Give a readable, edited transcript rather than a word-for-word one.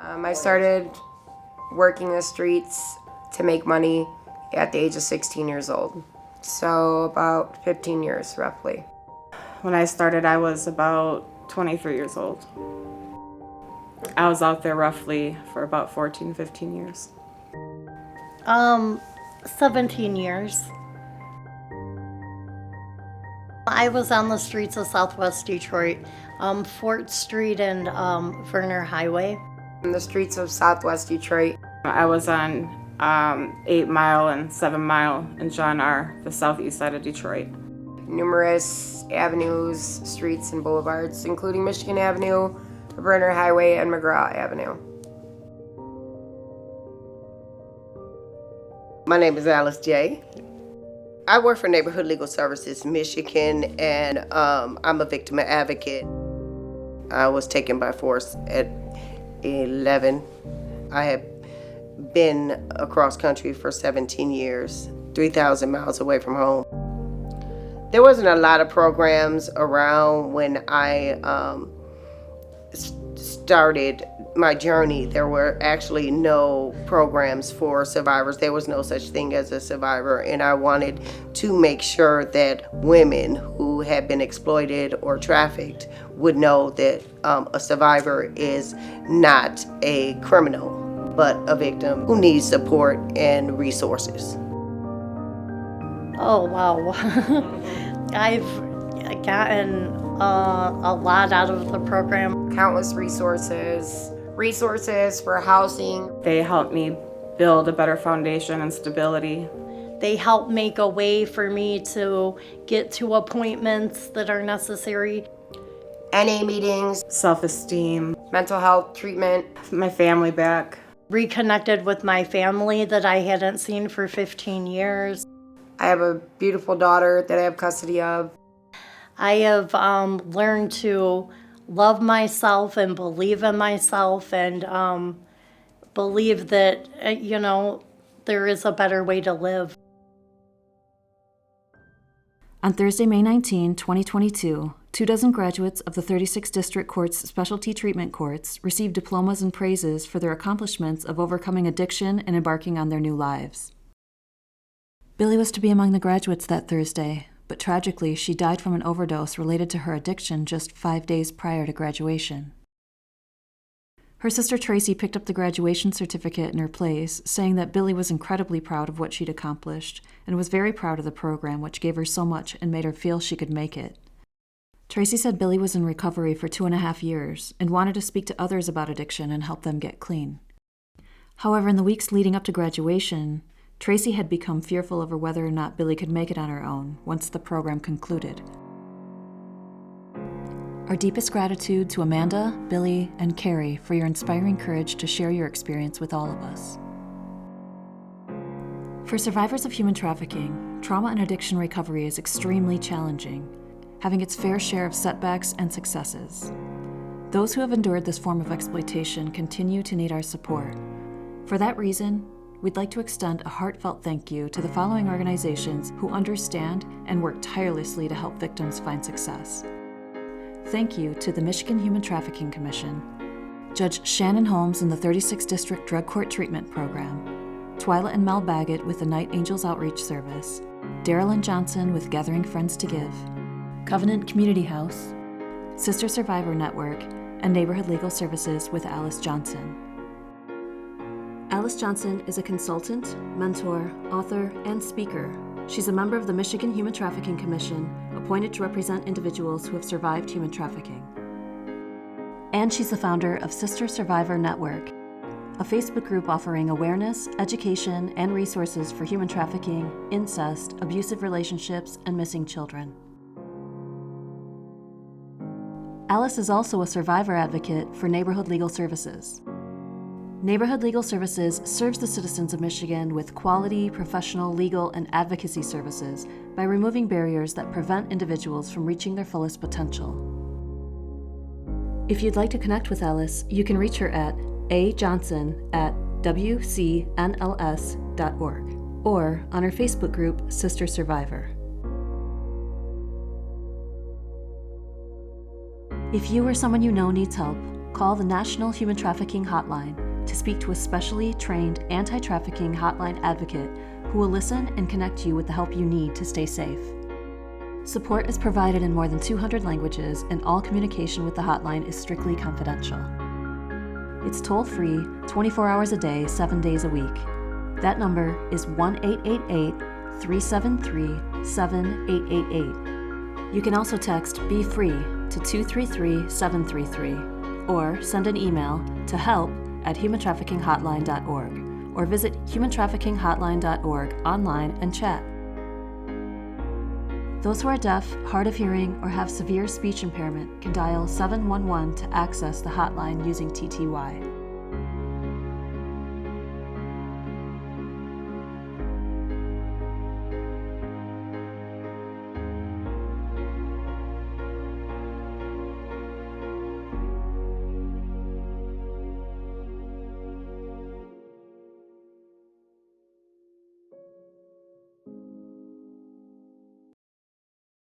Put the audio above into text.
I started working the streets to make money at the age of 16 years old. So about 15 years, roughly. When I started, I was about 23 years old. I was out there roughly for about 14, 15 years. 17 years. I was on the streets of Southwest Detroit, Fort Street and Werner Highway. In the streets of Southwest Detroit. I was on 8 Mile and 7 Mile in John R., the southeast side of Detroit. Numerous avenues, streets, and boulevards, including Michigan Avenue, Werner Highway, and McGraw Avenue. My name is Alice J. I work for Neighborhood Legal Services Michigan, and I'm a victim advocate. I was taken by force at 11. I have been across country for 17 years, 3,000 miles away from home. There wasn't a lot of programs around when I started my journey. There were actually no programs for survivors. There was no such thing as a survivor, and I wanted to make sure that women who had been exploited or trafficked would know that a survivor is not a criminal, but a victim who needs support and resources. Oh, wow. I've gotten a lot out of the program. Countless resources for housing. They helped me build a better foundation and stability. They help make a way for me to get to appointments that are necessary. NA meetings, Self-esteem, mental health treatment. my family back. Reconnected with my family that I hadn't seen for 15 years. I have a beautiful daughter that I have custody of. I have learned to love myself and believe in myself and believe that, there is a better way to live. On Thursday, May 19, 2022, 24 graduates of the 36 District Court's Specialty Treatment Courts received diplomas and praises for their accomplishments of overcoming addiction and embarking on their new lives. Billy was to be among the graduates that Thursday, but tragically, she died from an overdose related to her addiction just 5 days prior to graduation. Her sister Tracy picked up the graduation certificate in her place, saying that Billy was incredibly proud of what she'd accomplished and was very proud of the program, which gave her so much and made her feel she could make it. Tracy said Billy was in recovery for 2.5 years and wanted to speak to others about addiction and help them get clean. However, in the weeks leading up to graduation, Tracy had become fearful over whether or not Billy could make it on her own once the program concluded. Our deepest gratitude to Amanda, Billy, and Carrie for your inspiring courage to share your experience with all of us. For survivors of human trafficking, trauma and addiction recovery is extremely challenging, having its fair share of setbacks and successes. Those who have endured this form of exploitation continue to need our support. For that reason, we'd like to extend a heartfelt thank you to the following organizations who understand and work tirelessly to help victims find success. Thank you to the Michigan Human Trafficking Commission, Judge Shannon Holmes in the 36th District Drug Court Treatment Program, Twyla and Mel Baggett with the Night Angels Outreach Service, Daryl and Johnson with Gathering Friends to Give, Covenant Community House, Sister Survivor Network, and Neighborhood Legal Services with Alice Johnson. Alice Johnson is a consultant, mentor, author, and speaker. She's a member of the Michigan Human Trafficking Commission, appointed to represent individuals who have survived human trafficking. And she's the founder of Sister Survivor Network, a Facebook group offering awareness, education, and resources for human trafficking, incest, abusive relationships, and missing children. Alice is also a survivor advocate for Neighborhood Legal Services. Neighborhood Legal Services serves the citizens of Michigan with quality, professional, legal, and advocacy services by removing barriers that prevent individuals from reaching their fullest potential. If you'd like to connect with Alice, you can reach her at ajohnson@wcnls.org or on her Facebook group, Sister Survivor. If you or someone you know needs help, call call the National Human Trafficking Hotline to speak to a specially trained anti-trafficking hotline advocate who will listen and connect you with the help you need to stay safe. Support is provided in more than 200 languages, and all communication with the hotline is strictly confidential. It's toll-free, 24 hours a day, 7 days a week. That number is 1-888-373-7888. You can also text Be Free to 233-733 or send an email to help@humantraffickinghotline.org or visit humantraffickinghotline.org online and chat. Those who are deaf, hard of hearing, or have severe speech impairment can dial 711 to access the hotline using TTY.